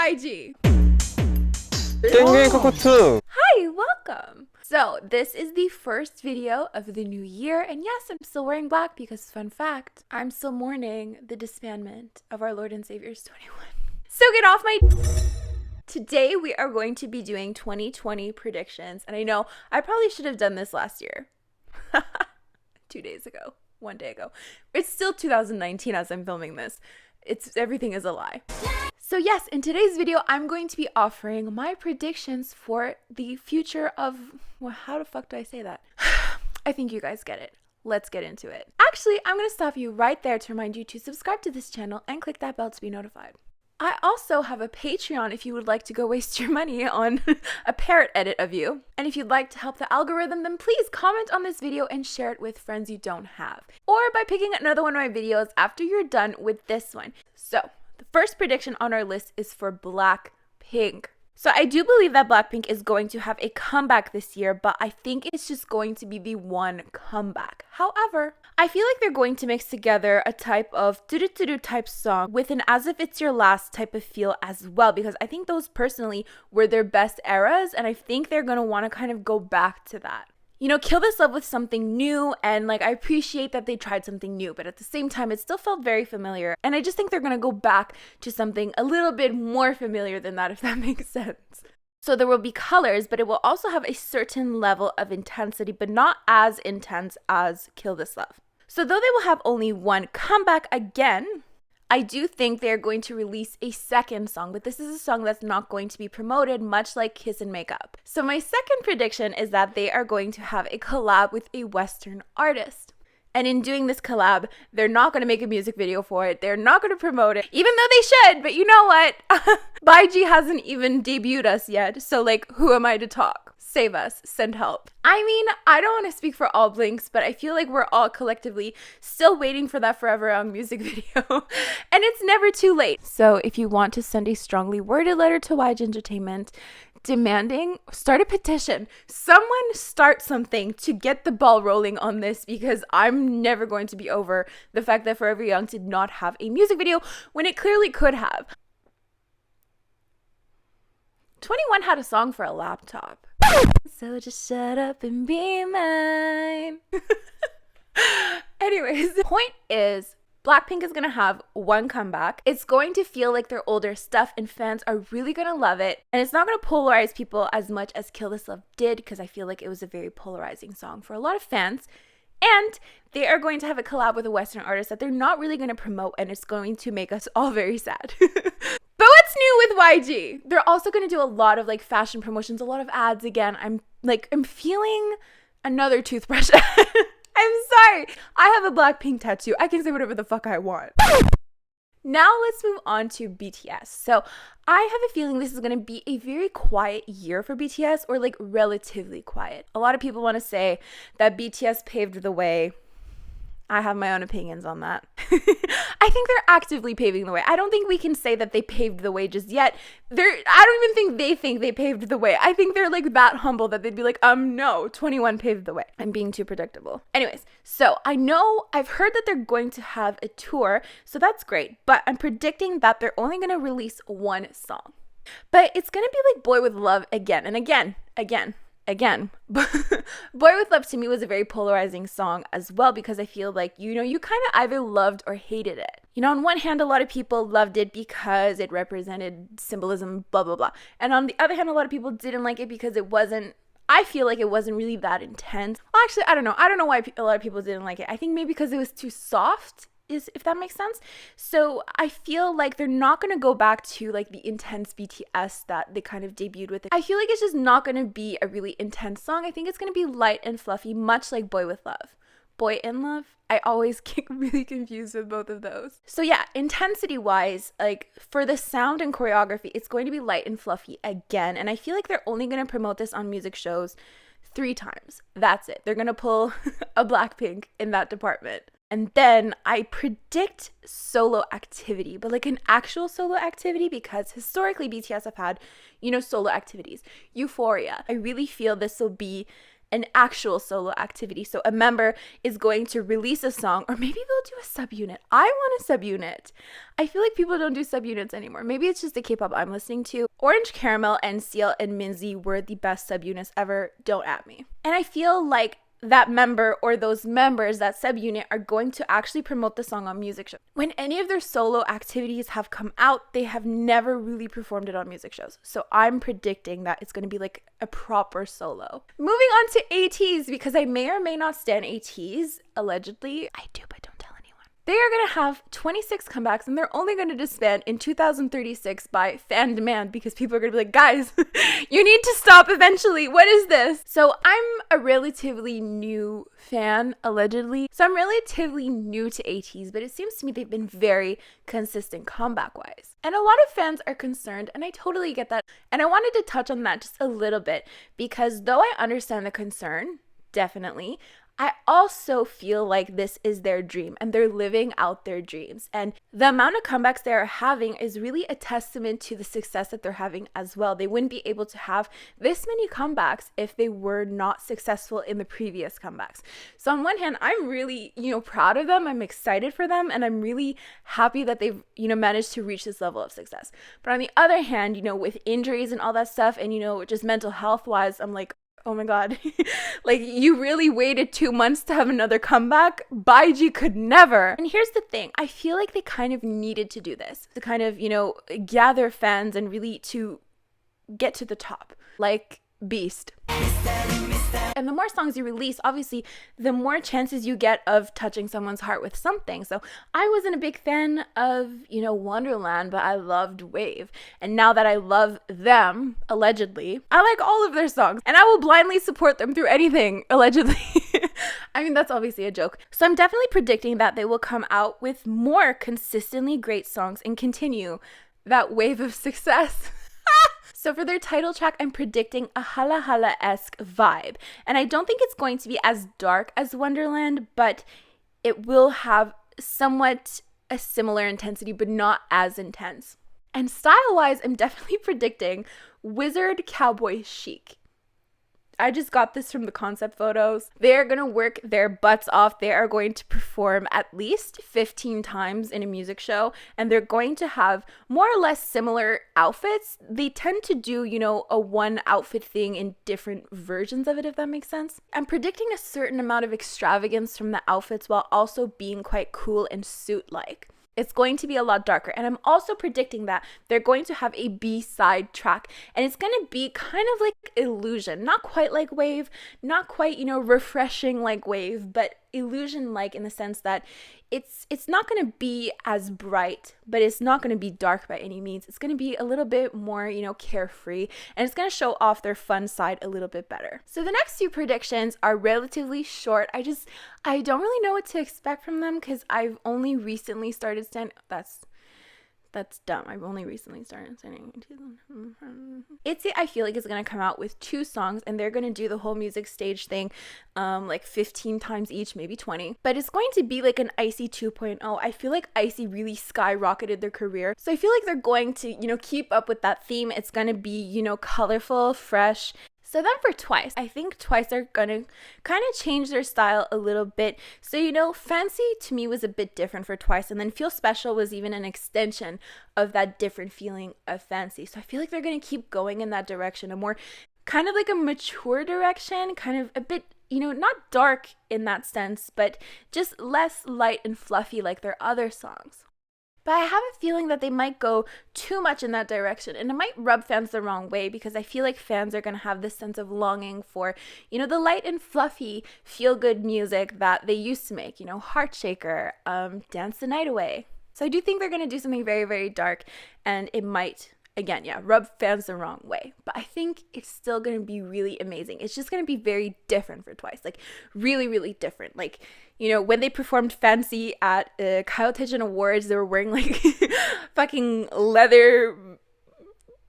YG. 땡땡 Cockatoo. Hi, welcome. So this is the first video of the new year, and yes, I'm still wearing black because, fun fact, I'm still mourning the disbandment of our Lord and Savior's 21. So get off my... Today we are going to be doing 2020 predictions, and I know I probably should have done this last year. 2 days ago, 1 day ago. It's still 2019 as I'm filming this. Everything is a lie. So yes, in today's video, I'm going to be offering my predictions for the future of, well, how the fuck do I say that? I think you guys get it. Let's get into it. Actually, I'm going to stop you right there to remind you to subscribe to this channel and click that bell to be notified. I also have a Patreon if you would like to go waste your money on a Parrot edit of you. And if you'd like to help the algorithm, then please comment on this video and share it with friends you don't have. Or by picking another one of my videos after you're done with this one. So, the first prediction on our list is for Blackpink. So I do believe that Blackpink is going to have a comeback this year, but I think it's just going to be the one comeback. However, I feel like they're going to mix together a type of do-do-do-do type song with an as if it's your last type of feel as well, because I think those personally were their best eras, and I think they're going to want to kind of go back to that. You know, kill this love with something new, and like I appreciate that they tried something new, but at the same time it still felt very familiar, and I just think they're gonna go back to something a little bit more familiar than that, if that makes sense. So there will be colors, but it will also have a certain level of intensity, but not as intense as Kill This Love. So though they will have only one comeback again, I do think they're going to release a second song, but this is a song that's not going to be promoted, much like Kiss and Make Up. So my second prediction is that they are going to have a collab with a Western artist. And in doing this collab, they're not going to make a music video for it. They're not going to promote it, even though they should. But you know what? YG hasn't even debuted us yet. So like, who am I to talk? Save us, send help. I mean, I don't want to speak for all Blinks, but I feel like we're all collectively still waiting for that Forever Young music video, and it's never too late. So if you want to send a strongly worded letter to YG Entertainment demanding, start a petition. Someone start something to get the ball rolling on this, because I'm never going to be over the fact that Forever Young did not have a music video when it clearly could have. 21 had a song for a laptop. So just shut up and be mine. Anyways, the point is, Blackpink is going to have one comeback. It's going to feel like their older stuff, and fans are really going to love it. And it's not going to polarize people as much as Kill This Love did, because I feel like it was a very polarizing song for a lot of fans. And they are going to have a collab with a Western artist that they're not really going to promote, and it's going to make us all very sad. But what's new with YG? They're also going to do a lot of like fashion promotions, a lot of ads again. I'm feeling another toothbrush. I'm sorry. I have a Blackpink tattoo. I can say whatever the fuck I want. Now let's move on to BTS. So I have a feeling this is going to be a very quiet year for BTS, or like relatively quiet. A lot of people want to say that BTS paved the way. I have my own opinions on that. I think they're actively paving the way. I don't think we can say that they paved the way just yet. I don't even think they paved the way. I think they're like that humble that they'd be like, no, 21 paved the way. I'm being too predictable. Anyways, so I've heard that they're going to have a tour, so that's great. But I'm predicting that they're only going to release one song. But it's going to be like Boy With Love again and again. Boy With Love to me was a very polarizing song as well, because I feel like, you kind of either loved or hated it. On one hand, a lot of people loved it because it represented symbolism, blah, blah, blah. And on the other hand, a lot of people didn't like it because I feel like it wasn't really that intense. Well, actually, I don't know. I don't know why a lot of people didn't like it. I think maybe because it was too soft, if that makes sense. So I feel like they're not going to go back to like the intense BTS that they kind of debuted with. I feel like it's just not going to be a really intense song. I think it's going to be light and fluffy, much like Boy With Love. Boy in Love? I always get really confused with both of those. So yeah, intensity wise, like for the sound and choreography, it's going to be light and fluffy again. And I feel like they're only going to promote this on music shows 3 times. That's it. They're going to pull a Blackpink in that department. And then I predict solo activity, but like an actual solo activity, because historically BTS have had, solo activities. Euphoria. I really feel this will be an actual solo activity. So a member is going to release a song, or maybe they'll do a subunit. I want a subunit. I feel like people don't do subunits anymore. Maybe it's just the K-pop I'm listening to. Orange Caramel and Seal and Minzy were the best subunits ever. Don't at me. And I feel like that member or those members, that subunit, are going to actually promote the song on music shows. When any of their solo activities have come out, they have never really performed it on music shows. So I'm predicting that it's going to be like a proper solo. Moving on to Ateez, because I may or may not stan Ateez, allegedly. I do, but don't tell anyone. They are going to have 26 comebacks, and they're only going to disband in 2036 by fan demand, because people are going to be like, guys, you need to stop eventually. What is this? So I'm a relatively new fan, allegedly. So I'm relatively new to Ateez, but it seems to me they've been very consistent comeback-wise. And a lot of fans are concerned, and I totally get that. And I wanted to touch on that just a little bit, because though I understand the concern, definitely, I also feel like this is their dream and they're living out their dreams. And the amount of comebacks they are having is really a testament to the success that they're having as well. They wouldn't be able to have this many comebacks if they were not successful in the previous comebacks. So on one hand, I'm really, proud of them. I'm excited for them. And I'm really happy that they've, managed to reach this level of success. But on the other hand, with injuries and all that stuff and, just mental health wise, I'm like, oh my God, like you really waited 2 months to have another comeback? Baiji could never. And here's the thing, I feel like they kind of needed to do this to kind of, gather fans and really to get to the top, like Beast. And the more songs you release, obviously, the more chances you get of touching someone's heart with something. So I wasn't a big fan of, Wonderland, but I loved Wave. And now that I love them, allegedly, I like all of their songs. And I will blindly support them through anything, allegedly. I mean, that's obviously a joke. So I'm definitely predicting that they will come out with more consistently great songs and continue that wave of success. So for their title track, I'm predicting a Hala Hala-esque vibe. And I don't think it's going to be as dark as Wonderland, but it will have somewhat a similar intensity, but not as intense. And style-wise, I'm definitely predicting Wizard Cowboy Chic. I just got this from the concept photos. They're going to work their butts off. They are going to perform at least 15 times in a music show, and they're going to have more or less similar outfits. They tend to do, a one outfit thing in different versions of it, if that makes sense. I'm predicting a certain amount of extravagance from the outfits while also being quite cool and suit-like. It's going to be a lot darker. And I'm also predicting that they're going to have a B-side track. And it's going to be kind of like Illusion. Not quite like Wave. Not quite, refreshing like Wave. But Illusion-like in the sense that it's not going to be as bright. But it's not going to be dark by any means. It's going to be a little bit more, carefree. And it's going to show off their fun side a little bit better. So the next two predictions are relatively short. I don't really know what to expect from them because I've only recently started That's dumb. I've only recently started standing. ITZY, I feel like, is going to come out with 2 songs, and they're going to do the whole music stage thing like 15 times each, maybe 20. But it's going to be like an ICY 2.0. I feel like ICY really skyrocketed their career. So I feel like they're going to, keep up with that theme. It's going to be, colorful, fresh. So then for Twice, I think Twice are gonna kind of change their style a little bit. So, Fancy to me was a bit different for Twice, and then Feel Special was even an extension of that different feeling of Fancy. So I feel like they're gonna keep going in that direction, a more kind of like a mature direction, kind of a bit, not dark in that sense, but just less light and fluffy like their other songs. But I have a feeling that they might go too much in that direction, and it might rub fans the wrong way because I feel like fans are going to have this sense of longing for, the light and fluffy feel-good music that they used to make, Heart Shaker, Dance the Night Away. So I do think they're going to do something very, very dark, and it might, again, rub fans the wrong way. But I think it's still going to be really amazing. It's just going to be very different for Twice, like really, really different. Like, when they performed Fancy at Coyote Awards, they were wearing like fucking leather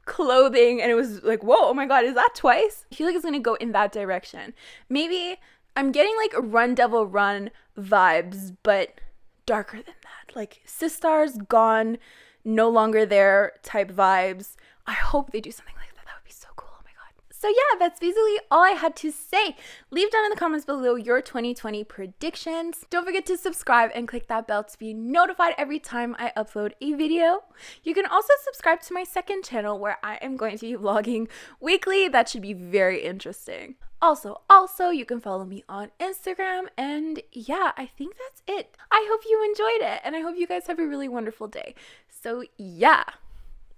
clothing, and it was like, whoa, oh my God, is that Twice? I feel like it's going to go in that direction. Maybe I'm getting like Run Devil Run vibes, but darker than that. Like Sistars Gone, No Longer There type vibes. I hope they do something like that. That would be so cool. Oh my God. So yeah, that's basically all I had to say. Leave down in the comments below your 2020 predictions. Don't forget to subscribe and click that bell to be notified every time I upload a video. You can also subscribe to my second channel where I am going to be vlogging weekly. That should be very interesting. Also, you can follow me on Instagram, and yeah, I think that's it. I hope you enjoyed it, and I hope you guys have a really wonderful day. So yeah,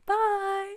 bye!